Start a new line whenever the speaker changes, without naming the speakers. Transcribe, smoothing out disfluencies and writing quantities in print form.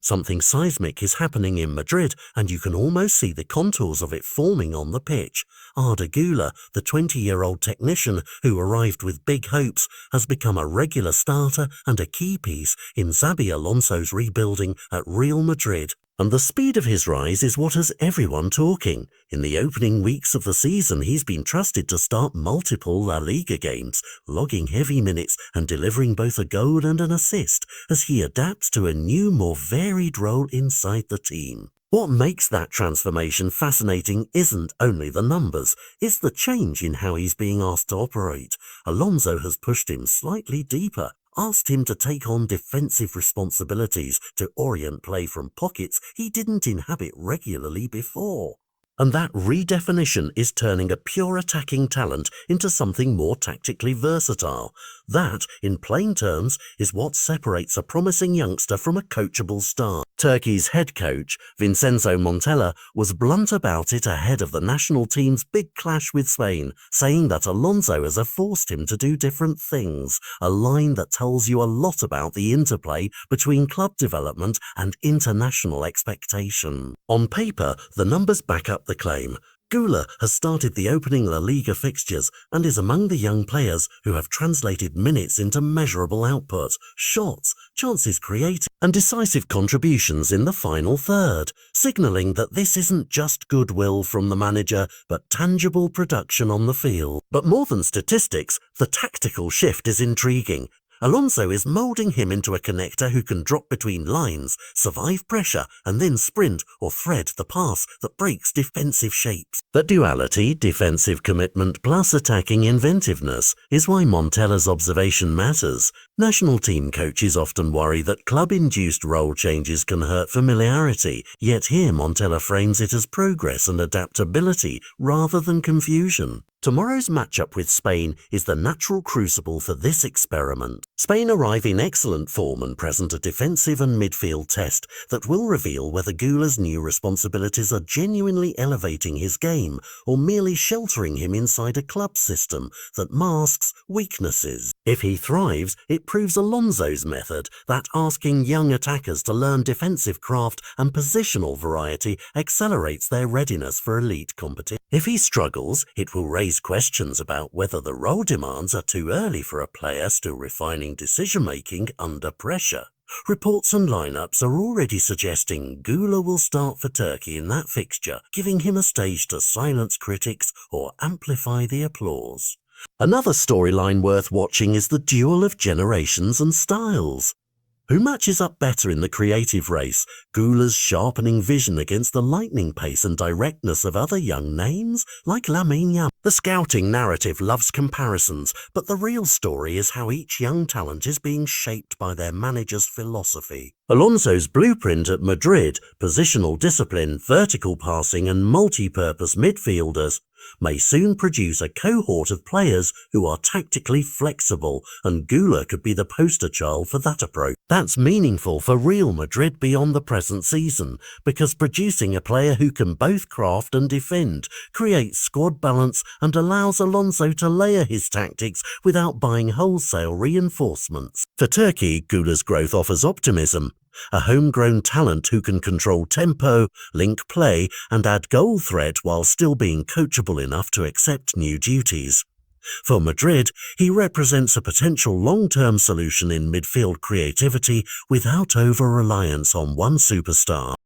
Something seismic is happening in Madrid, and you can almost see the contours of it forming on the pitch. Arda Güler, the 20-year-old technician who arrived with big hopes, has become a regular starter and a key piece in Xabi Alonso's rebuilding at Real Madrid. And the speed of his rise is what has everyone talking. In the opening weeks of the season, he's been trusted to start multiple La Liga games, logging heavy minutes and delivering both a goal and an assist as he adapts to a new, more varied role inside the team. What makes that transformation fascinating isn't only the numbers, it's the change in how he's being asked to operate. Alonso has pushed him slightly deeper, asked him to take on defensive responsibilities to orient play from pockets he didn't inhabit regularly before. And that redefinition is turning a pure attacking talent into something more tactically versatile. That, in plain terms, is what separates a promising youngster from a coachable star. Turkey's head coach, Vincenzo Montella, was blunt about it ahead of the national team's big clash with Spain, saying that Alonso has forced him to do different things, a line that tells you a lot about the interplay between club development and international expectation. On paper, the numbers back up the claim. Guler has started the opening La Liga fixtures and is among the young players who have translated minutes into measurable output, shots, chances created, and decisive contributions in the final third, signalling that this isn't just goodwill from the manager, but tangible production on the field. But more than statistics, the tactical shift is intriguing. Alonso is moulding him into a connector who can drop between lines, survive pressure, and then sprint or thread the pass that breaks defensive shapes. That duality, defensive commitment plus attacking inventiveness, is why Montella's observation matters. National team coaches often worry that club-induced role changes can hurt familiarity, yet here Montella frames it as progress and adaptability rather than confusion. Tomorrow's matchup with Spain is the natural crucible for this experiment. Spain arrive in excellent form and present a defensive and midfield test that will reveal whether Guler's new responsibilities are genuinely elevating his game or merely sheltering him inside a club system that masks weaknesses. If he thrives, it proves Alonso's method, that asking young attackers to learn defensive craft and positional variety accelerates their readiness for elite competition. If he struggles, it will raise questions about whether the role demands are too early for a player still refining decision-making under pressure. Reports and lineups are already suggesting Guler will start for Turkey in that fixture, giving him a stage to silence critics or amplify the applause. Another storyline worth watching is the duel of generations and styles. Who matches up better in the creative race, Guler's sharpening vision against the lightning pace and directness of other young names like Lamine Yamal? The scouting narrative loves comparisons, but the real story is how each young talent is being shaped by their manager's philosophy. Alonso's blueprint at Madrid, positional discipline, vertical passing and multi-purpose midfielders, may soon produce a cohort of players who are tactically flexible, and Guler could be the poster child for that approach. That's meaningful for Real Madrid beyond the present season, because producing a player who can both craft and defend creates squad balance and allows Alonso to layer his tactics without buying wholesale reinforcements. For Turkey, Guler's growth offers optimism. A homegrown talent who can control tempo, link play, and add goal threat while still being coachable enough to accept new duties. For Madrid, he represents a potential long-term solution in midfield creativity without over-reliance on one superstar.